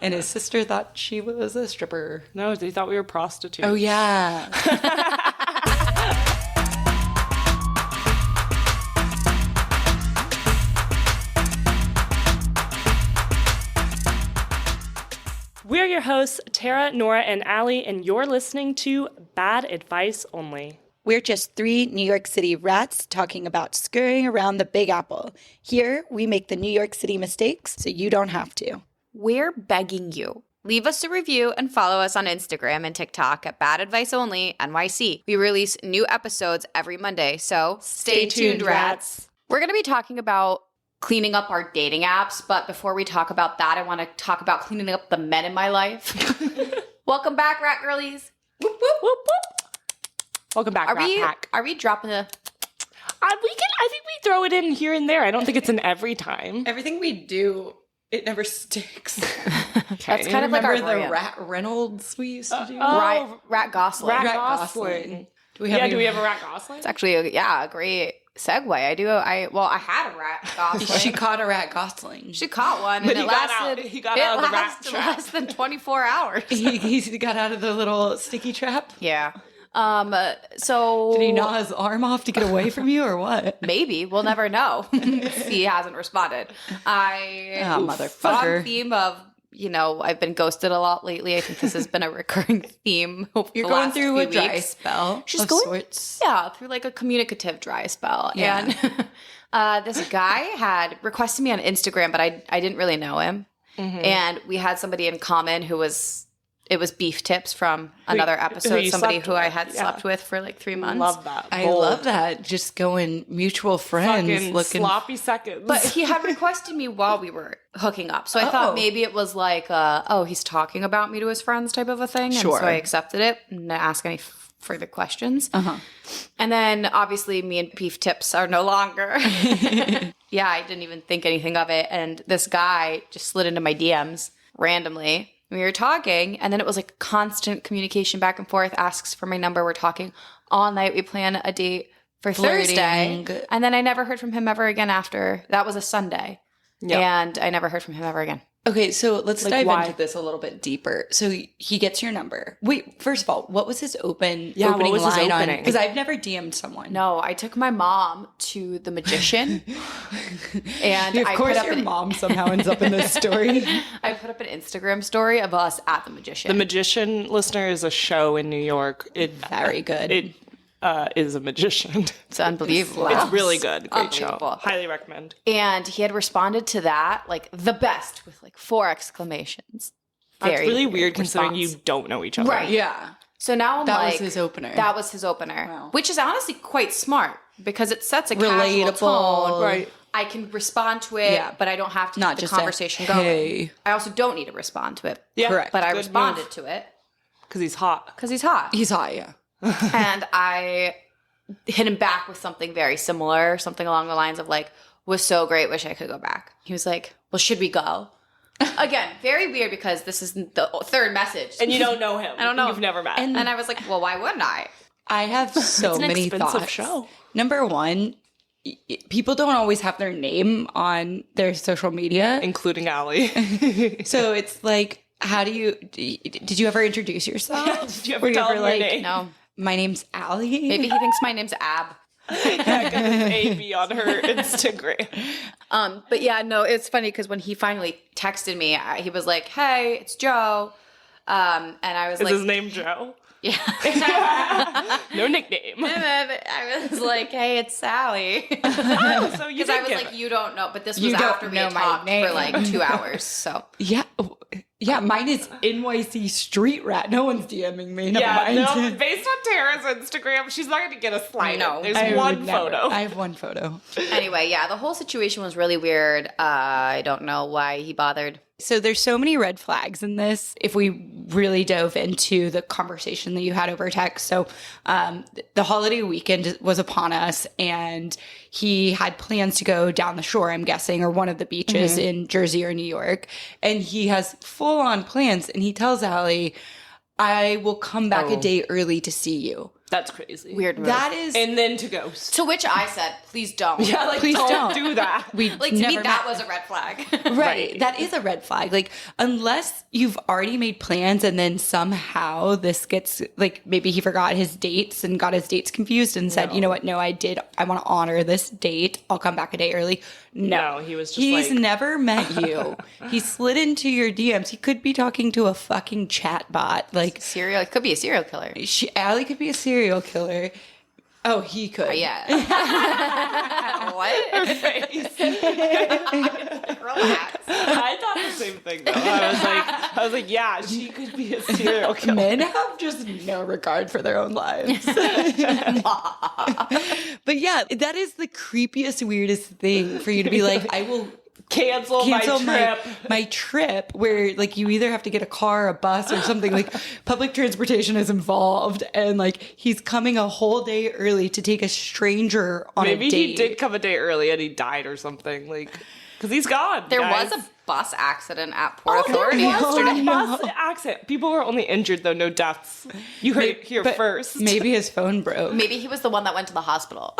And his sister thought she was a stripper. No, they thought we were prostitutes. Oh, yeah. We're your hosts, Tara, Nora, and Allie, and you're listening to Bad Advice Only. We're just three New York City rats talking about scurrying around the Big Apple. Here, we make the New York City mistakes so you don't have to. We're begging you. Leave us a review and follow us on Instagram and TikTok at Bad Advice Only NYC. We release new episodes every Monday, so stay tuned, rats. We're going to be talking about cleaning up our dating apps, but before we talk about that, I want to talk about cleaning up the men in my life. Welcome back, rat girlies. Whoop, whoop, whoop, whoop. Welcome back, Rat Pack. Are we dropping the... I think we throw it in here and there. I don't think it's in every time. Everything we do, it never sticks. That's kind of like our Remember the brand. Rat Reynolds we used to do? Rat Gosling. Rat Rat Gosling. Do we have a Rat Gosling? It's actually a great segue. I had a rat Gosling. She caught a rat Gosling. She caught one, But and he got out of the rat trap. less than 24 hours. He got out of the little sticky trap. Yeah. So Did he gnaw his arm off to get away from you, or what? maybe we'll never know. He hasn't responded. Motherfucker. On theme of, I've been ghosted a lot lately. I think this has been a recurring theme. You're the going last through a few dry weeks. spell. She's of going sorts. Yeah, through like a communicative dry spell. Yeah. And this guy had requested me on Instagram, but I didn't really know him. Mm-hmm. And we had somebody in common who was Beef Tips from another episode, you somebody slept who I with. had Yeah. slept with for like 3 months. Love that. I Bold. love that. Just going mutual friends, Fucking looking. sloppy seconds. But he had requested me while we were hooking up. So I thought maybe it was like, he's talking about me to his friends type of a thing. Sure. And so I accepted it and didn't ask any further questions. Uh-huh. And then obviously me and Beef Tips are no longer. Yeah, I didn't even think anything of it. And this guy just slid into my DMs randomly. We were talking, and then it was like constant communication back and forth, asks for my number. We're talking all night. We plan a date for Flirting. Thursday. And then I never heard from him ever again after. That was a Sunday. Yep. And I never heard from him ever again. Okay, so let's Like, dive why? into this a little bit deeper. So he gets your number. Wait, first of all, what was his opening what was his line on? opening? Because I've never DM'd someone. No, I took my mom to the magician. And Of I course, put up your mom somehow ends up in this story. I put up an Instagram story of us at the magician. The Magician, listener, is a show in New York. Very good. It is a magician. It's unbelievable. It's really good. Great show. Unbelievable. Highly recommend. And he had responded to that like the best with like 4 exclamations. That's Very really weird considering response. you don't know each other. Right. Yeah. So now I'm That like, was his opener. That was his opener, Wow. which is honestly quite smart because it sets a casual Relatable. tone. Right. I can respond to it, Yeah. but I don't have to Not keep the just conversation a, going. hey. I also don't need to respond to it. Yeah. Correct. But I Good responded move. to it Because he's hot. because he's hot. He's hot, yeah. And I hit him back with something very similar, something along the lines of like, was so great, wish I could go back. He was like, well, should we go? Again, very weird because this is the third message. And you don't know him. I don't know. You've never met. And I was like, well, why wouldn't I? I have so It's an many expensive thoughts. show. Number one, people don't always have their name on their social media. Including Allie. So it's like, how do you, did you ever introduce yourself? Did you ever Were you tell ever him like, your name? No. my name's Allie? Maybe he thinks my name's Ab. Yeah, got his AB on her Instagram. But yeah, no, it's funny because when he finally texted me, he was like, hey, it's Joe. And I was Is like, his name Joe? yeah. No nickname. And then I was like, hey, it's Sally. So you Because I did was give like, it. you don't know. But this You was don't after we know had my talked name. for like 2 hours. So Yeah. Yeah, mine is NYC Street Rat. No one's DMing me. Never Yeah, mind. no, based on Tara's Instagram, she's not going to get a slide. No. There's I one would never. photo. I have one photo. anyway, yeah, the whole situation was really weird. I don't know why he bothered. So there's so many red flags in this. If we really dove into the conversation that you had over text. So the holiday weekend was upon us, and he had plans to go down the shore, I'm guessing, or one of the beaches in Jersey or New York. And he has full on plans, and he tells Allie, I will come back a day early to see you. That's crazy. Weird move. That is... And then to ghost. To which I said, please don't. Yeah, like, Please don't don't. do that. we Like, to me, never that met. was a red flag. Right. That is a red flag. Like, unless you've already made plans and then somehow this gets, like, maybe he forgot his dates and got his dates confused and said, you know what? No, I want to honor this date. I'll come back a day early. No, he was just He's like- never met you. He slid into your DMs. He could be talking to a fucking chat bot. Like, It could be a serial killer. Allie could be a serial killer. Oh, he could. Yeah. What? Face. Relax. I thought the same thing though. I was like, yeah, she could be a serial killer. Men have just no regard for their own lives. But yeah, that is the creepiest, weirdest thing for you to be like, I will Cancel my trip. my trip, where like you either have to get a car, a bus, or something. Like public transportation is involved, and like he's coming a whole day early to take a stranger on Maybe a date. he did come a day early and he died or something. Like, because he's gone. There guys. was a bus accident at Port Authority. There was a no. bus accident. People were only injured though, no deaths. You heard it here But first. Maybe his phone broke. Maybe he was the one that went to the hospital.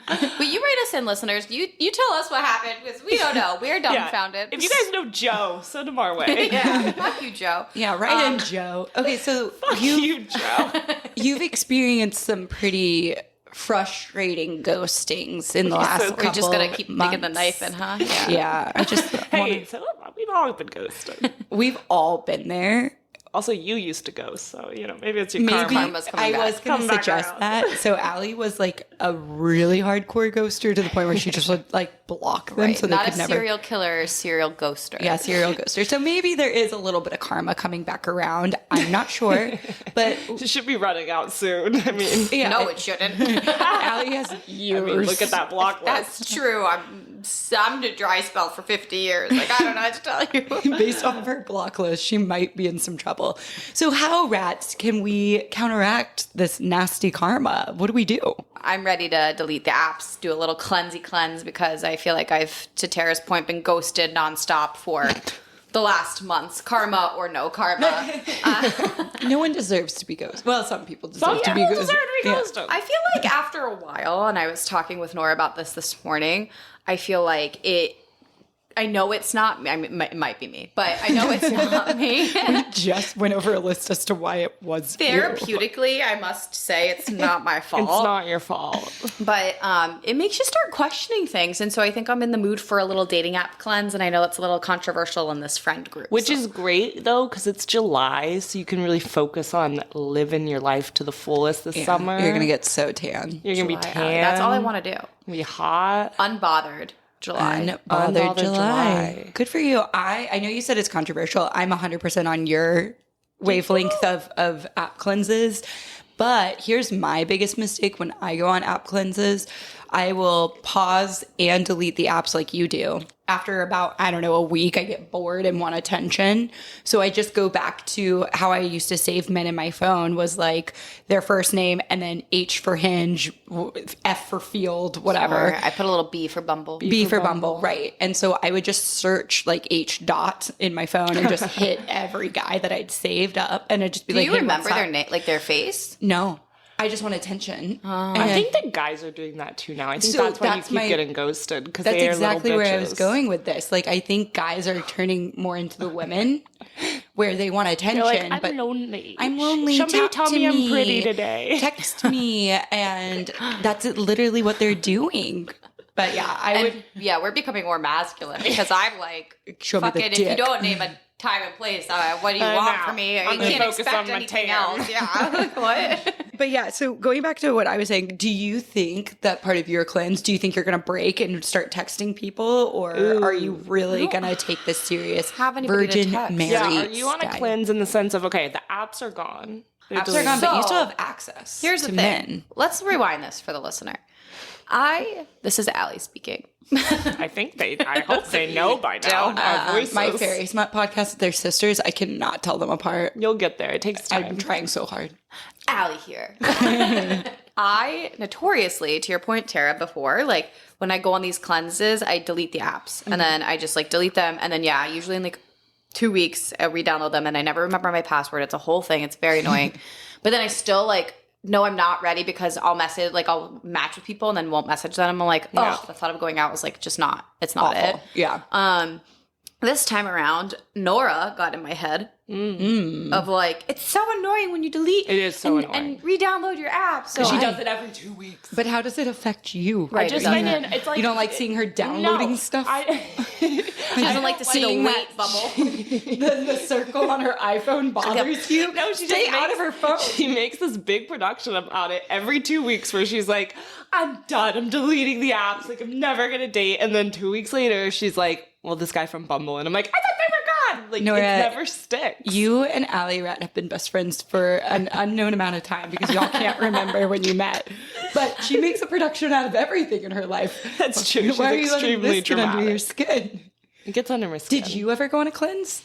But you write us in, listeners. You tell us what happened, because we don't know. We're dumbfounded. If you guys know Joe, send him our way. Yeah, fuck you, Joe. Yeah, right in, Joe. Okay, so Fuck you, Joe. you've experienced some pretty frustrating ghostings in the last so couple We're just gonna keep months. digging the knife in, huh? Yeah, I just Hey, so we've all been ghosted. we've all been there. Also, you used to ghost, so maybe it's your Maybe Karma's coming I back. was going Come to back suggest around. that. So Allie was like a really hardcore ghoster to the point where she just would like block them Right. so they Not a could never. serial killer, serial ghoster. Yeah, serial ghoster. So maybe there is a little bit of karma coming back around. I'm not sure, but It should be running out soon. I mean, yeah, No, it shouldn't. Allie has years. look at that block list. That's true. I'm in a dry spell for 50 years. Like, I don't know what to tell you. Based off of her block list, she might be in some trouble. So how, rats, can we counteract this nasty karma? What do we do? I'm ready to delete the apps, do a little cleanse, because I feel like I've, to Tara's point, been ghosted nonstop for the last months. Karma or no karma. No one deserves to be ghosted. Well, some people deserve to be People ghosted. deserve to be Yeah. ghosted. I feel like after a while, and I was talking with Nora about this morning, I feel like I know it's not me. I mean, it might be me, but I know it's not me. Just went over a list as to why it was you. Therapeutically, I must say it's not my fault. It's not your fault. But it makes you start questioning things. And so I think I'm in the mood for a little dating app cleanse. And I know it's a little controversial in this friend group. Which is great, though, because it's July, so you can really focus on living your life to the fullest this summer. You're going to get so tan. You're going to be July. tan. That's all I want to do. Be hot. Unbothered July. Unbothered Unbothered July. July. Good for you. I know you said it's controversial. I'm 100% on your wavelength of app cleanses. But here's my biggest mistake when I go on app cleanses. I will pause and delete the apps like you do. After about, I don't know, a week, I get bored and want attention. So I just go back to how I used to save men in my phone was like their first name and then H for Hinge, F for Field, whatever. Or I put a little B for Bumble. B for Bumble, right. And so I would just search like H dot in my phone and just hit every guy that I'd saved up. And it'd just be Do like, you hey, remember what's their up? name, like their face? No. I just want attention. I think that guys are doing that too now. I think So that's why that's you keep my- getting ghosted, because That's they are exactly little bitches. where I was going with this. Like, I think guys are turning more into the women where they want attention. They're like, I'm but lonely. I'm lonely. Somebody Talk tell to me I'm pretty today. Text me. And that's literally what they're doing. But yeah, I would. Yeah, we're becoming more masculine because I'm like, Show me the fucking, if you dick. don't name a time and place, what do you I want know. from me? I'm You gonna can't focus expect on my anything tan. else. Yeah, like, what? But yeah, so going back to what I was saying, do you think that part of your cleanse, do you think you're going to break and start texting people? Or are you really going to take this serious have anybody to Virgin text. Mary Yeah, are you on a style? cleanse in the sense of, okay, the apps are gone. They're Apps are gone, but you So, still have access Here's the to thing. men. Let's rewind this for the listener. This is Allie speaking. I hope they know by now. Our voices. My Fairy Smut podcast, they're sisters. I cannot tell them apart. You'll get there. It takes time. I'm trying so hard. Allie here. I notoriously, to your point, Tara, before, like when I go on these cleanses, I delete the apps and then I just like delete them. And then, yeah, usually in like 2 weeks, I re-download them and I never remember my password. It's a whole thing. It's very annoying. But then I still like no, I'm not ready because I'll match with people and then won't message them. I'm like, oh, the thought of going out was like, just not, it's not Awful. it. Yeah. This time around, Nora got in my head of like, it's so annoying when you delete It is so annoying. and re-download your app. So She does it every 2 weeks. But how does it affect you? Right, I just it find doesn't. it's like You don't like seeing her downloading No, stuff? she doesn't like to see the seeing weight that- bubble. the circle on her iPhone bothers you? No, she Stay just out of her phone. She makes this big production about it every 2 weeks where she's like, I'm done. I'm deleting the apps. Like, I'm never going to date. And then 2 weeks later, she's like, well, this guy from Bumble. And I'm like, I thought they were gone. Like, Nora, it never sticks. You and Allie Rat have been best friends for an unknown amount of time because y'all can't remember when you met. But she makes a production out of everything in her life. That's true. She's Why are you letting extremely this get under dramatic. your skin? It gets under my skin. Did you ever go on a cleanse?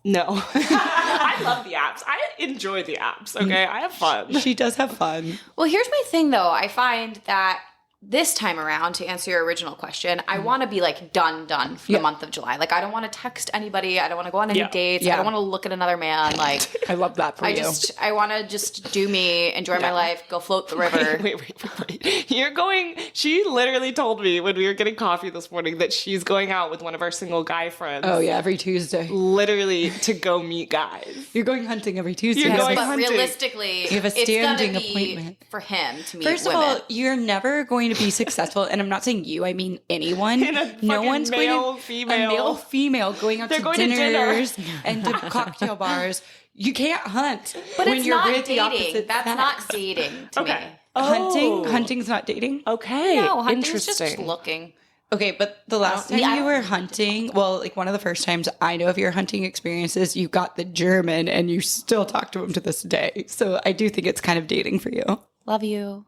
No. I love the apps. I enjoy the apps, okay? I have fun. She does have fun. Well, here's my thing though. I find that this time around, to answer your original question, I want to be like done for the month of July. Like, I don't want to text anybody. I don't want to go on any dates. I don't want to look at another man. Like, I love that for you. I want to just do me, enjoy my life, go float the river. Wait. You're going, she literally told me when we were getting coffee this morning that she's going out with one of our single guy friends. Oh, yeah, every Tuesday. Literally to go meet guys. You're going hunting every Tuesday. You're going But hunting. realistically, You have a it's standing gonna be appointment. for him to meet First of women. all, you're never going to be successful, and I'm not saying you, I mean anyone. In a fucking male, female. A male, female going out They're to going to dinner. dinners and to cocktail bars. You can't hunt but when it's you're not with the dating. opposite That's sex. not dating to me. Hunting's not dating. Okay. No, hunting's Interesting. just looking. Okay, but the last time I you don't- were hunting, well, like one of the first times I know of your hunting experiences, you got the German and you still talk to him to this day. So I do think it's kind of dating for you. Love you.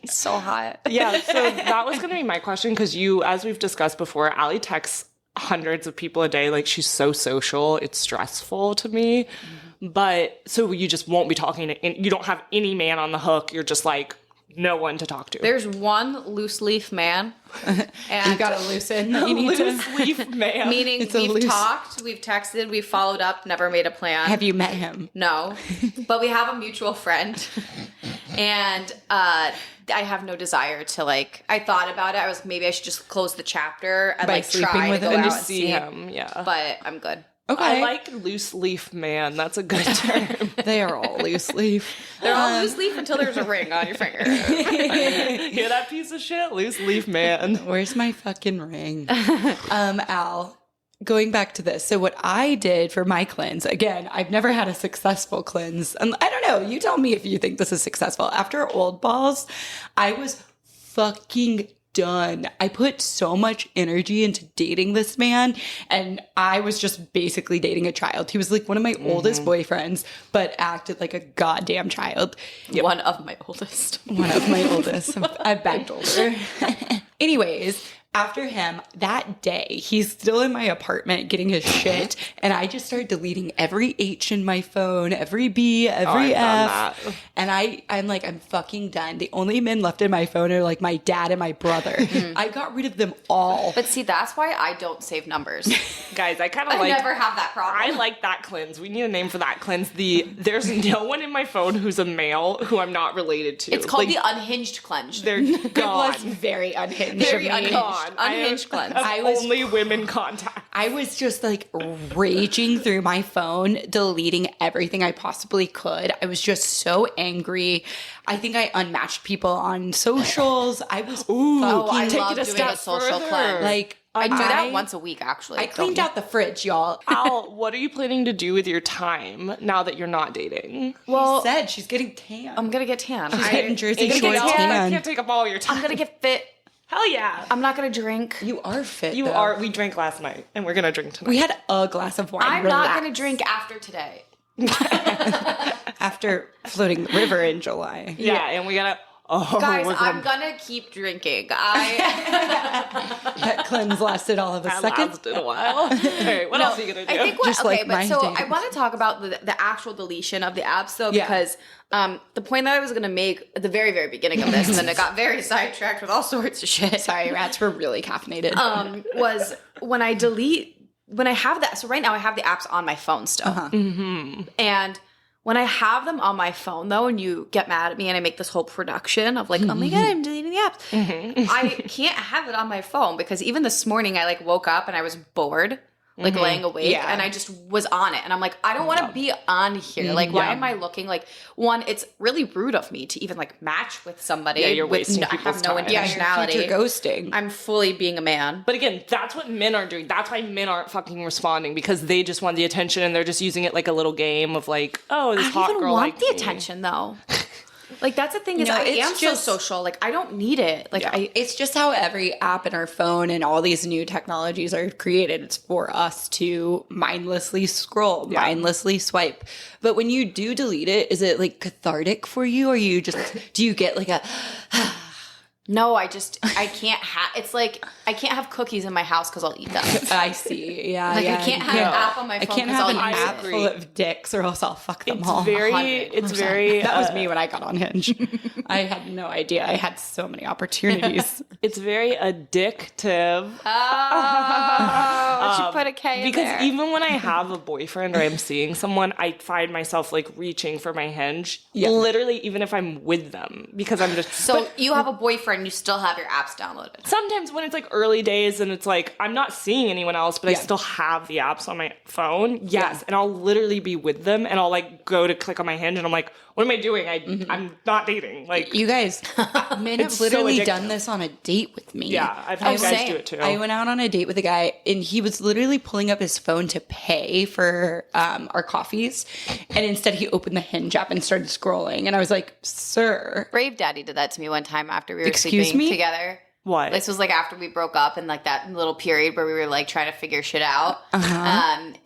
So hot. Yeah, so that was going to be my question because you, as we've discussed before, Allie texts hundreds of people a day. Like, she's so social. It's stressful to me. But so you just won't be talking to, you don't have any man on the hook. You're just like, no one to talk to. There's one loose leaf man. And You got to loosen. You need to. Loose leaf man. meaning It's a we've loose- talked, we've texted, we've followed up, never made a plan. Have you met him? No. But we have a mutual friend. And I have no desire to like, I thought about it. I was maybe I should just close the chapter and By like sleeping try with to go him? out And and just see him. Yeah. But I'm good. Okay. I like loose leaf man. That's a good term. They are all loose leaf. They're all loose leaf until there's a ring on your finger. Hear that piece of shit? Loose leaf man. Where's my fucking ring? Al, going back to this. So what I did for my cleanse, again, I've never had a successful cleanse. And I don't know, you tell me if you think this is successful. After Old Balls, I was fucking done. I put so much energy into dating this man, and I was just basically dating a child. He was like one of my oldest boyfriends, but acted like a goddamn child. One of my oldest. One of my oldest. I've backed older. Anyways, after him, that day, he's still in my apartment getting his shit, and I just started deleting every H in my phone, every B, every I've done F. And I'm like, I'm fucking done. The only men left in my phone are like my dad and my brother. I got rid of them all. But see, that's why I don't save numbers. Guys, I kind of I like... never have that problem. I like that cleanse. We need a name for that cleanse. There's no one in my phone who's a male who I'm not related to. It's called Like, the unhinged cleanse. They're It gone. was very unhinged. Very of me. unhinged. I Unhinged cleanse. have only women contact. I was just like raging through my phone, deleting everything I possibly could. I was just so angry. I think I unmatched people on socials. I was Oh, I fucking love it a doing step a social further. cleanse. like I do that once a week, actually. I cleaned out the fridge, y'all. Al, what are you planning to do with your time now that you're not dating? Well, Said she's getting tan. I'm gonna get tan. She's getting Jersey Gonna Shore get tan. I tan. can't take up all your time. I'm gonna get fit. Hell yeah. I'm not gonna drink. You are fit. You though. are. We drank last night, and we're gonna drink tonight. We had a glass of wine. I'm not Relax. gonna drink after today. after floating the river in July. yeah, and we gotta. Oh, Guys, we're I'm gonna keep drinking. That cleanse lasted all of a that second. lasted a while. All right, what else are you gonna do? I think Just okay, like but my so dating. I want to talk about the actual deletion of the apps though, Yeah. because the point that I was gonna make at the very, very beginning of this, and then it got very sidetracked with all sorts of shit. Sorry, rats were really caffeinated. Was when I have that. So right now I have the apps on my phone still, and When I have them on my phone, though, and you get mad at me and I make this whole production of like, oh my God, I'm deleting the apps. I can't have it on my phone because even this morning I like woke up and I was bored, like laying awake, and I just was on it. And I'm like, I don't want to be on here. Like, why am I looking like, one, it's really rude of me to even like match with somebody. Yeah, you're with wasting I people's have no time. intentionality. You're ghosting. I'm fully being a man. But again, that's what men are doing. That's why men aren't fucking responding because they just want the attention and they're just using it like a little game of like, oh, this I hot don't even girl want like the me. attention though. Like that's the thing is No, I it's am just- so social. Like I don't need it. Like It's just how every app in our phone and all these new technologies are created. It's for us to mindlessly scroll, mindlessly swipe. But when you do delete it, is it like cathartic for you? Or you just, do you get like a, no, I can't have, it's like, I can't have cookies in my house because I'll eat them. I see. Yeah. Like yeah, I can't have an app on my I phone can't because have an I'll use app it. full of dicks or else I'll fuck them all. It's very That was me when I got on Hinge. I had no idea. I had so many opportunities. it's very addictive. Oh, you put a K in Because there. even when I have a boyfriend or I'm seeing someone, I find myself like reaching for my Hinge. Yeah. Literally, even if I'm with them, because I'm just So you have a boyfriend, you still have your apps downloaded. sometimes when it's like early days and it's like I'm not seeing anyone else, but I Yeah. still have the apps on my phone. Yes, and I'll literally be with them, and I'll like go to click on my Hinge, and I'm like, "What am I doing? I'm not dating." Like, You guys, men have It's so literally addictive. done this on a date with me. yeah, I've had guys same. do it too. I went out on a date with a guy, and he was literally pulling up his phone to pay for our coffees, and instead he opened the Hinge app and started scrolling, and I was like, "Sir, Brave Daddy did that to me one time after we were Excuse sleeping me? together. What? This was like after we broke up and like that little period where we were like trying to figure shit out. And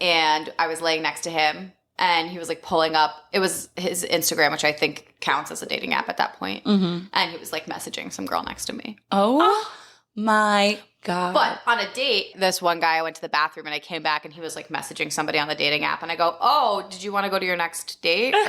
I was laying next to him and he was like pulling up. It was his Instagram, which I think counts as a dating app at that point. And he was like messaging some girl next to me. oh my god!" But on a date, this one guy, I went to the bathroom and I came back and he was like messaging somebody on the dating app. And I go, "Oh, did you want to go to your next date?" Or,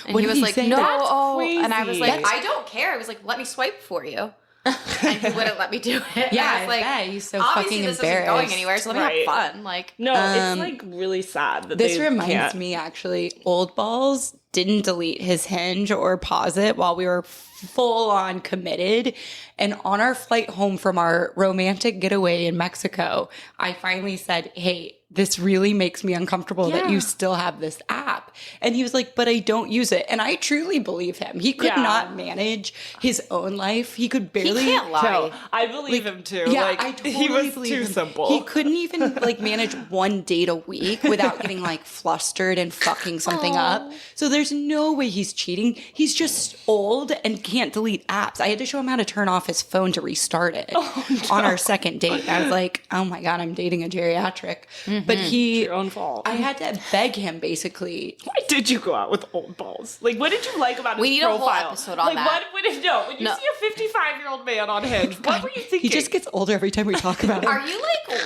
and What he did was he like, say? "No." That's And I was like, crazy. "I don't care." I was like, "Let me swipe for you." And he wouldn't let me do it. Yeah, And I was I like, bet. He's so obviously fucking this isn't going embarrassed. anywhere, so let me Right. have fun. Like, No, it's like really sad that This they reminds can't. me, actually, Old Balls didn't delete his Hinge or pause it while we were full on committed. And on our flight home from our romantic getaway in Mexico, I finally said, "Hey, this really makes me uncomfortable that you still have this app." And he was like, "But I don't use it." And I truly believe him. He could Yeah. not manage his own life. He could barely. he can't lie. No, I believe him too. Yeah, like, I totally he was believe too him. simple. He couldn't even like manage one date a week without getting like flustered and fucking something up. So there's no way he's cheating. He's just old and can't delete apps. I had to show him how to turn off his phone to restart it on our second date. I was like, "Oh my god, I'm dating a geriatric." But he, Your own fault. I had to beg him basically. Why did you go out with Old Balls? Like, what did you like about We his need a whole profile? episode on like, that. When you No. see a 55-year-old man on Hinge, what were you thinking? He just gets older every time we talk about him. are you like,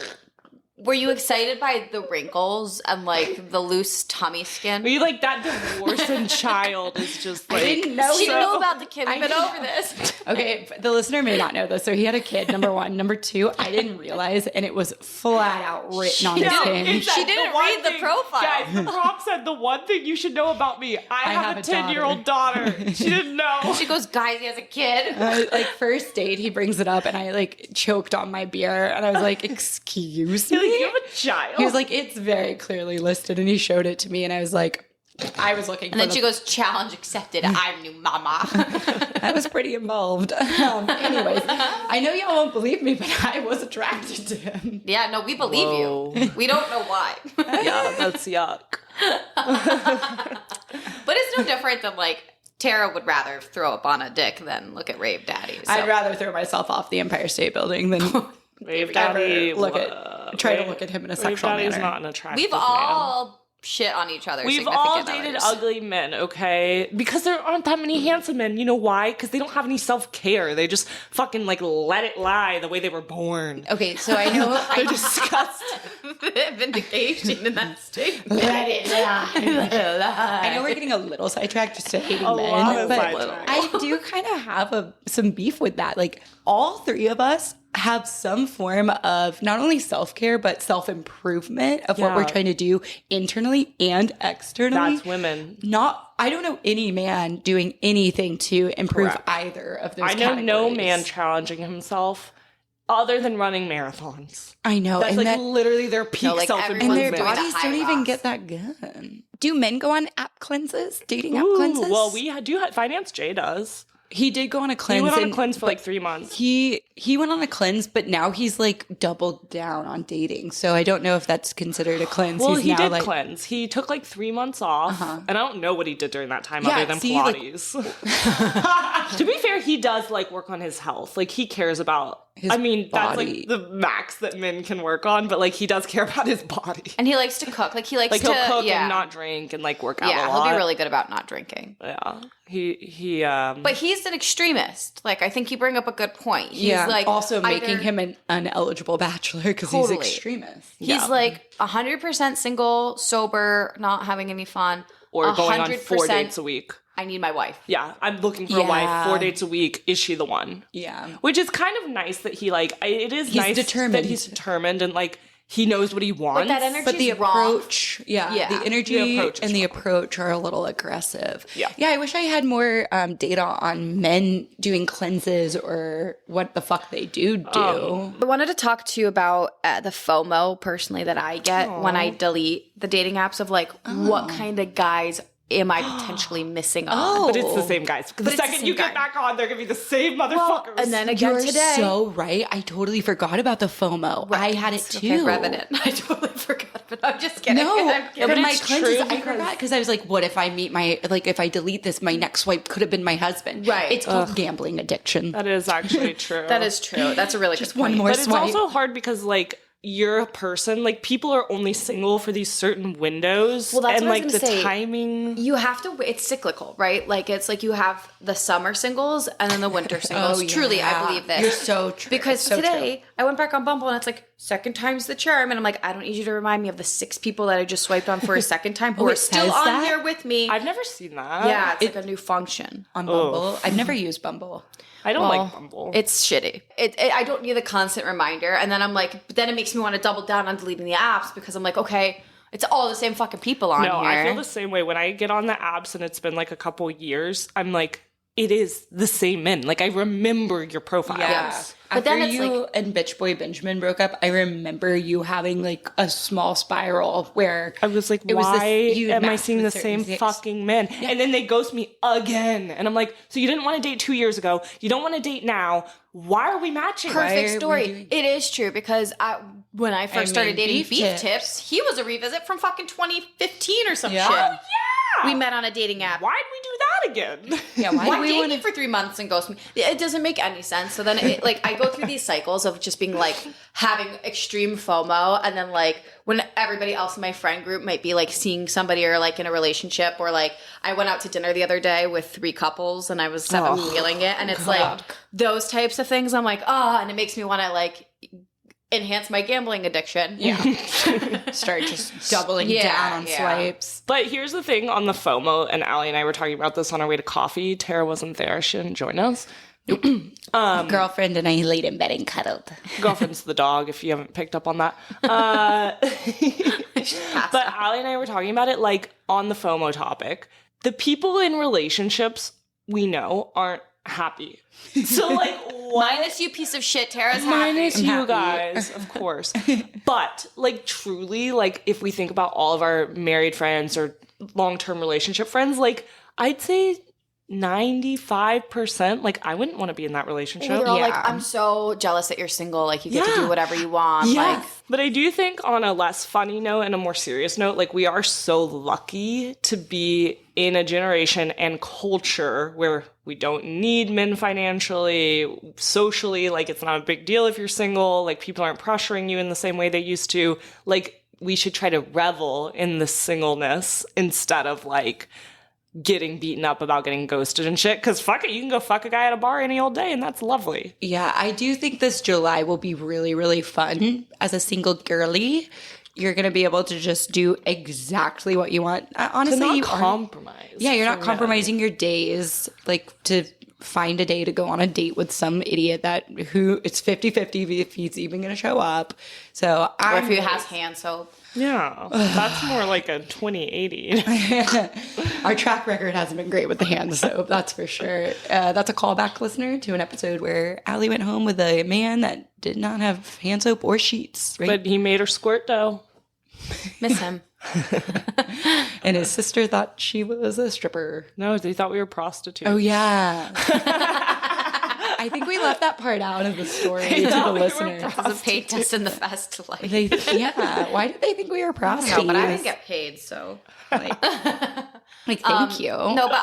were you excited by the wrinkles and like the loose tummy skin? Were you like that divorced and child is just like. I didn't know She he didn't know about the kid. We've I been know. over this. Okay, the listener may not know this. So he had a kid, number one. Number two, I didn't realize, and it was flat out written on his No, Hinge. it said She didn't the one read the thing- profile. Guys, the prompt said the one thing you should know about me. I have a 10-year-old daughter. She didn't know. She goes, "Guys, he has a kid." Like first date, he brings it up, and I like choked on my beer, and I was like, "Excuse You're like, me." you have a child. He was like, "It's very clearly listed," and he showed it to me, and I was like, I was looking. And then she goes, "Challenge accepted. I'm new mama." I was pretty involved. Anyways, I know y'all won't believe me, but I was attracted to him. Yeah, no, we believe Whoa. you. We don't know why. Yeah, that's yuck. But it's no different than like Tara would rather throw up on a dick than look at Rave Daddy. So. I'd rather throw myself off the Empire State Building than Rave ever Daddy. try to look at him in a sexual Rave Daddy's manner. not an attractive We've man. all shit on each other. We've all dated ugly men, okay? Because there aren't that many handsome men. You know why? Because they don't have any self-care. They just fucking, like, let it lie the way they were born. Okay, so I know They're disgusting. Vindication in that statement. Let it lie. I know we're getting a little sidetracked just to hating A men, lot of but sidetracked. I do kind of have some beef with that. Like all three of us have some form of not only self-care, but self-improvement of what we're trying to do internally and externally. That's women. I don't know any man doing anything to improve either of those categories. No man challenging himself other than running marathons. I know. That's literally their peak self-improvement. And their bodies don't even get that good. Do men go on app cleanses? Dating app cleanses? Well, we do have Finance Jay does. He did go on a cleanse. He went on a cleanse for 3 months. He went on a cleanse, but now he's doubled down on dating. So I don't know if that's considered a cleanse. Well, he did cleanse. He took 3 months off, and I don't know what he did during that time other than Pilates. To be fair, he does work on his health. He cares about his body. That's the max that men can work on, but he does care about his body. And he likes to cook. He likes to he'll cook and not drink and work out a lot. Yeah, he'll be really good about not drinking. Yeah. But he's an extremist. I think you bring up a good point. He's also making him an uneligible bachelor because he's extremist. He's 100% single, sober, not having any fun. Or going on 4 dates a week. I need my wife. Yeah, I'm looking for a wife 4 dates a week. Is she the one? Yeah. Which is kind of nice that he it is nice determined. That he's determined and he knows what he wants. But that energy the approach, the energy and the approach are a little aggressive. Yeah. Yeah, I wish I had more data on men doing cleanses or what the fuck they do. I wanted to talk to you about the FOMO personally that I get when I delete the dating apps of what kind of guys am I potentially missing on? But it's the same guys. The second you get back on, they're going to be the same motherfuckers. And then again You're today. so right. I totally forgot about the FOMO. I had it too. Okay, Revenant. I totally forgot about it. I'm just kidding. No, but my cleanses, I forgot because I was what if I meet if I delete this, my next swipe could have been my husband. Right. It's called gambling addiction. That is actually true. That is true. That's a really just good point. one more But swipe. it's also hard because you're a person, people are only single for these certain windows. Well, that's and what I was the gonna say. timing. You have to, it's cyclical, right? It's you have the summer singles and then the winter singles. Truly, I believe this. You're so true. Because so today, I went back on Bumble and it's second time's the charm. And I'm I don't need you to remind me of the 6 people that I just swiped on for a second time who are still on there with me. I've never seen that. Yeah, it's a new function. on Bumble. I've never used Bumble. I don't like Bumble. It's shitty. I don't need the constant reminder. And then I'm but then it makes me want to double down on deleting the apps because I'm okay, it's all the same fucking people on here. No, I feel the same way. When I get on the apps and it's been a couple years, I'm it is the same men. I remember your profiles. Yeah. But After then it's you and Bitch Boy Benjamin broke up, I remember you having a small spiral where I was it why you'd am I match seeing the with certain same things. fucking men? Yeah. And then they ghost me again. And I'm so you didn't want to date 2 years ago. You don't want to date now. Why are we matching? Perfect story. It is true because when I first started dating Beef Tips, he was a revisit from fucking 2015 or some shit. Oh, yeah. We met on a dating app. Why'd we do that again? Yeah, Why date me for 3 months and ghost me? It doesn't make any sense. So then, I go through these cycles of just being having extreme FOMO, and then when everybody else in my friend group might be seeing somebody or in a relationship, or I went out to dinner the other day with 3 couples, and I was feeling it, and it's those types of things. I'm and it makes me want to enhance my gambling addiction. Yeah. Start just doubling down on swipes. But here's the thing on the FOMO, and Allie and I were talking about this on our way to coffee. Tara wasn't there. She didn't join us. Girlfriend and I laid in bed and cuddled. Girlfriend's the dog, if you haven't picked up on that. But Allie and I were talking about it on the FOMO topic. The people in relationships we know aren't happy. So Minus you piece of shit, Tara's minus happy. you guys, of course. But truly, if we think about all of our married friends or long-term relationship friends, I'd say 95%, I wouldn't want to be in that relationship. They're all I'm so jealous that you're single. You get to do whatever you want. Yeah. But I do think on a less funny note and a more serious note, we are so lucky to be in a generation and culture where we don't need men financially, socially. It's not a big deal if you're single. People aren't pressuring you in the same way they used to. We should try to revel in the singleness instead of getting beaten up about getting ghosted and shit. Because fuck it, you can go fuck a guy at a bar any old day, and that's lovely. Yeah, I do think this July will be really, really fun as a single girly. You're going to be able to just do exactly what you want. Honestly, to not you compromise. Yeah, you're not compromising your days to find a day to go on a date with some idiot who it's 50-50 if he's even going to show up. So or if he has hand soap. Yeah, that's more like a 2080. Our track record hasn't been great with the hand soap, that's for sure. That's a callback, listener, to an episode where Allie went home with a man that did not have hand soap or sheets. Right? But he made her squirt dough. Miss him. And his sister thought she was a stripper. No, they thought we were prostitutes. Oh, yeah. I think we left that part out of the story to the listeners. The paid test in the best life. Why did they think we were prostitutes? No, but I didn't get paid, so like thank you. No, but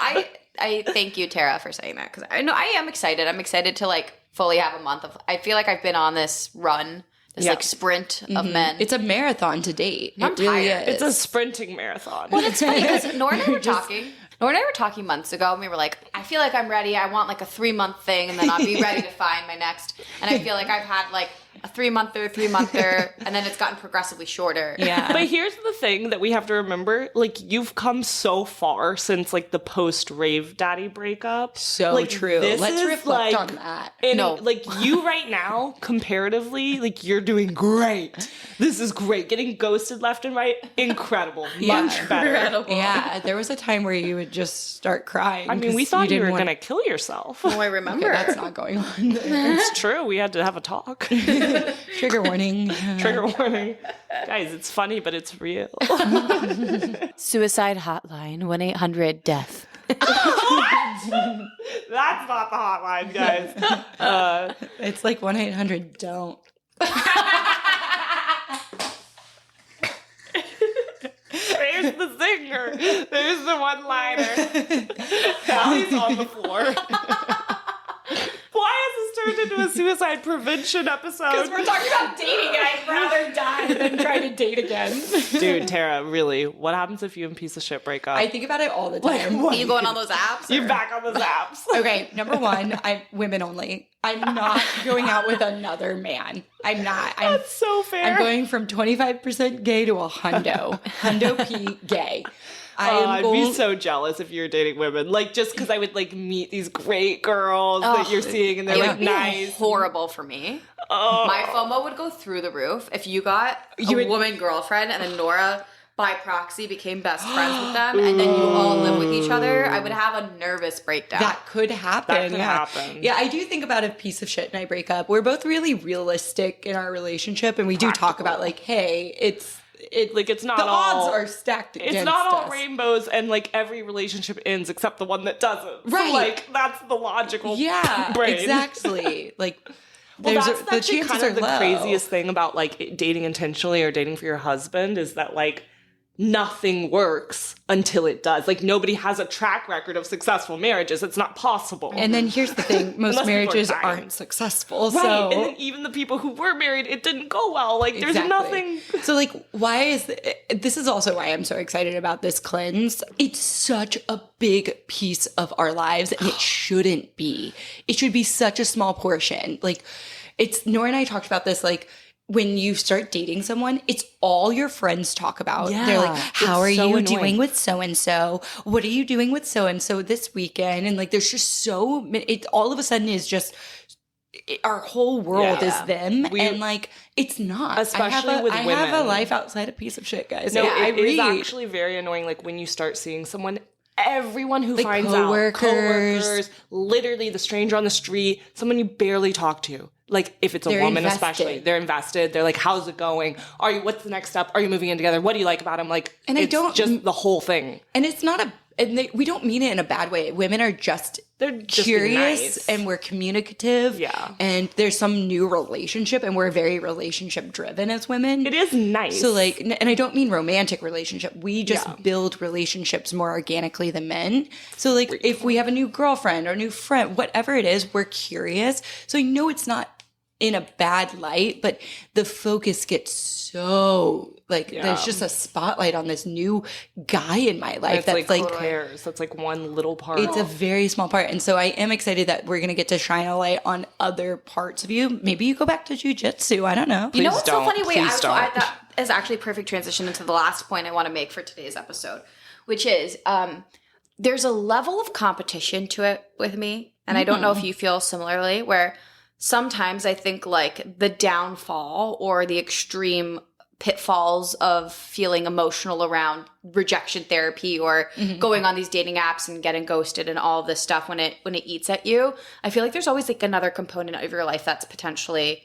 I thank you, Tara, for saying that, because I know I am excited. I'm excited to like fully have a month of. I feel like I've been on this run, this like sprint of men. It's a marathon to date. I'm it really tired. is. It's a sprinting marathon. Well, it's funny because Nora and I were talking. Nora and I were talking months ago, and we were like, I feel like I'm ready. I want like a 3-month thing, and then I'll be ready to find my next. And I feel like I've had like a 3-monther, and then it's gotten progressively shorter. Yeah. But here's the thing that we have to remember. Like, you've come so far since, like, the post-rave daddy breakup. So like, true. Let's reflect on that. And, like, you right now, comparatively, like, you're doing great. This is great. Getting ghosted left and right, incredible. Much better. Incredible. Yeah, there was a time where you would just start crying. I mean, we thought you were going to kill yourself. Oh, I remember. Okay, that's not going on there. It's true. We had to have a talk. Trigger warning. Trigger warning. Guys, it's funny, but it's real. Suicide hotline, 1-800-DEATH. That's not the hotline, guys. It's like 1-800-DON'T. There's the singer. There's the one-liner. Allie's on the floor. Why has this turned into a suicide prevention episode? Because we're talking about dating and I'd rather die than try to date again. Dude, Tara, really, what happens if you and piece of shit break up? I think about it all the time. Are you going on those apps? You're back on those apps. Okay, number one, I'm women only. I'm not going out with another man. I'm not. That's so fair. I'm going from 25% gay to a hundo P gay. I'd be so jealous if you were dating women. Like, just because I would, like, meet these great girls that you're seeing and they're, like, nice. Horrible for me. My FOMO would go through the roof if you got a woman girlfriend and then Nora, by proxy, became best friends with them and then you all live with each other. I would have a nervous breakdown. That could happen. That could happen. Yeah, I do think about a piece of shit and I break up. We're both really realistic in our relationship and we do talk about, like, hey, it's not the odds are stacked against us. It's not all rainbows and like every relationship ends except the one that doesn't. Right. So, like, that's the logical brain. Exactly. Like, well, that's the chances kind of the low. craziest thing about like dating intentionally or dating for your husband is that like nothing works until it does. Like, nobody has a track record of successful marriages. It's not possible. And then here's the thing. Most marriages aren't successful. Right. So. And then even the people who were married, it didn't go well. Like, there's nothing. So, like, why is this is also why I'm so excited about this cleanse. It's such a big piece of our lives and it shouldn't be. It should be such a small portion. Like, Nora and I talked about this, like, when you start dating someone, it's all your friends talk about. Yeah, they're like, how are so you annoying. doing with so-and-so? What are you doing with so-and-so this weekend? And like, there's just so many, it all of a sudden is just, our whole world is them. And like, it's not. Especially with women. I have a life outside a piece of shit, guys. No, I it is actually very annoying. Like, when you start seeing someone, everyone who finds out, coworkers, literally the stranger on the street, someone you barely talk to. Like, if it's a woman especially, they're invested. They're like, how's it going? What's the next step? Are you moving in together? What do you like about him? Like, and it's just the whole thing. And it's not we don't mean it in a bad way. Women are they're just curious nice. And we're communicative. Yeah. And there's some new relationship and we're very relationship driven as women. It is nice. So like, and I don't mean romantic relationship. We just build relationships more organically than men. So like, if we have a new girlfriend or new friend, whatever it is, we're curious. So I know it's not in a bad light, but the focus gets so like there's just a spotlight on this new guy in my life that's like who cares. That's like one little part. It's a very small part, and so I am excited that we're gonna get to shine a light on other parts of you. Maybe you go back to jujitsu. I don't know. You know what's so funny? Wait, that is actually a perfect transition into the last point I want to make for today's episode, which is there's a level of competition to it with me And I don't know if you feel similarly, where sometimes I think like the downfall or the extreme pitfalls of feeling emotional around rejection therapy or going on these dating apps and getting ghosted and all of this stuff when it eats at you, I feel like there's always like another component of your life that's potentially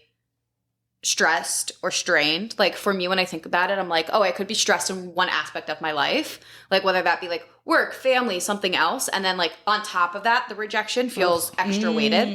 stressed or strained. Like for me, when I think about it, I'm like, oh, I could be stressed in one aspect of my life, like whether that be like work, family, something else, and then like on top of that, the rejection feels extra weighted.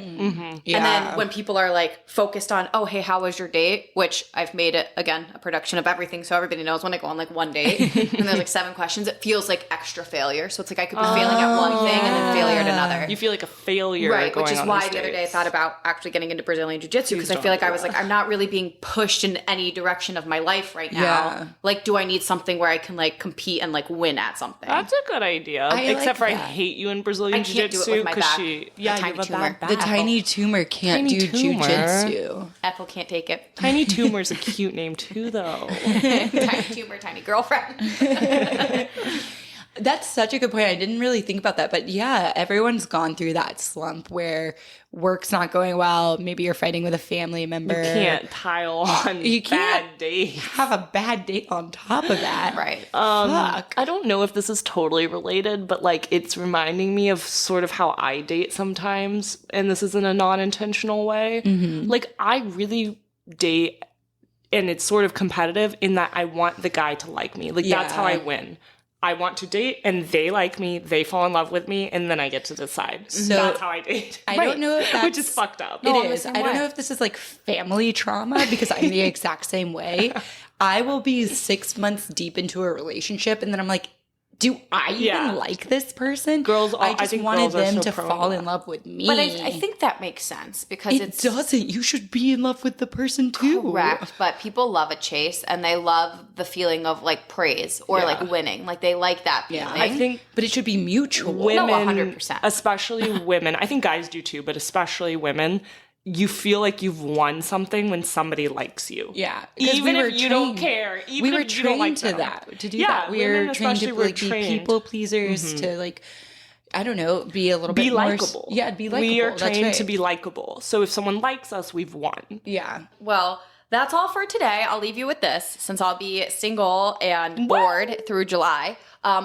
Yeah. And then when people are like focused on, oh, hey, how was your date? Which I've made it, again, a production of everything, so everybody knows when I go on like one date and there's like 7 questions, it feels like extra failure. So it's like I could be failing at one thing and then failure at another. You feel like a failure, right? Which is on why these the other day I dates. thought about actually getting into Brazilian Jiu-Jitsu, because I feel like I was like, I'm not really being pushed in any direction of my life right now. Yeah. Like, do I need something where I can like compete and like win at something? That's a good idea. Except for I hate you in Brazilian I can't do it Jiu-Jitsu with my back. you The tiny have a tumor. bad back. The tiny tumor can't Tiny do tumor. jujitsu. Ethel can't take it. Tiny Tumor's a cute name too, though. Tiny tumor, tiny girlfriend. That's such a good point. I didn't really think about that. But yeah, everyone's gone through that slump where work's not going well. Maybe you're fighting with a family member. You can't pile on You can't bad days. have a bad date on top of that. Right. Fuck. I don't know if this is totally related, but like it's reminding me of sort of how I date sometimes, and this is in a non-intentional way. Like I really date, and it's sort of competitive in that I want the guy to like me. Like that's how I win. I want to date and they like me, they fall in love with me, and then I get to decide. So that's how I date. I don't know if that's... Which is fucked up. It is. I don't know if this is like family trauma because I'm the exact same way. I will be 6 months deep into a relationship and then I'm like, do I even like this person? Girls, I just think wanted girls are them so to prone fall to in love with me. But I think that makes sense because it doesn't. You should be in love with the person too. correct. But people love a chase and they love the feeling of like praise or like winning. Like they like that feeling. I think But it should be mutual. women, 100%. especially women, I think guys do too, but especially women, you feel like you've won something when somebody likes you. Yeah. because Even we were if you don't trained- care. Even we were if you don't trained like to them. that. To do Yeah, that. We women were trained especially to were like be trained. people pleasers, to like, I don't know, be a little Be bit more... likable. Yeah, be likable. We are That's trained right. to be likable. So if someone likes us, we've won. Yeah. Well, that's all for today. I'll leave you with this since I'll be single and bored through July.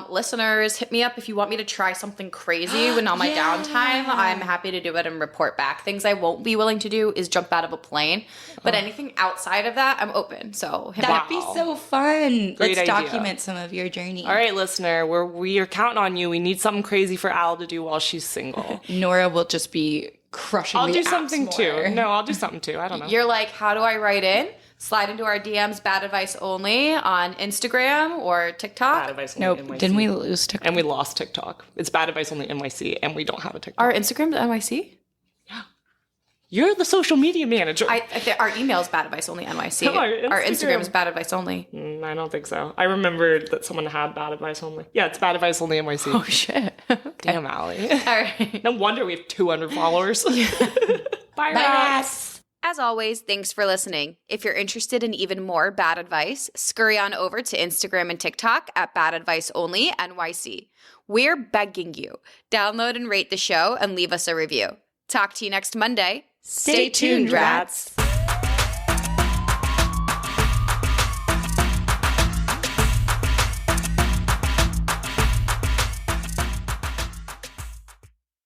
Listeners, hit me up if you want me to try something crazy when on my downtime. I'm happy to do it and report back. Things I won't be willing to do is jump out of a plane. But anything outside of that, I'm open. So hit me up. That'd be so fun. Great Let's idea. document some of your journey. All right, listener, we are counting on you. We need something crazy for Al to do while she's single. Nora will just be crushing I'll the do apps something more. too. No, I'll do something too. I don't know. You're like, how do I write in? Slide into our DMs, Bad Advice Only, on Instagram or TikTok. Bad Advice Only Nope. NYC. Didn't we lose TikTok? And we lost TikTok. It's Bad Advice Only NYC, and we don't have a TikTok. Our Instagram's NYC? You're the social media manager. Our email's Bad Advice Only NYC. No, our our Instagram is Instagram. Bad Advice Only. I don't think so. I remembered that someone had Bad Advice Only. Yeah, it's Bad Advice Only NYC. Oh, shit. Damn, Allie. All right. No wonder we have 200 followers. Bye, Bye, rats. As always, thanks for listening. If you're interested in even more bad advice, scurry on over to Instagram and TikTok at Bad Advice Only NYC. We're begging you. Download and rate the show and leave us a review. Talk to you next Monday. Stay tuned, rats.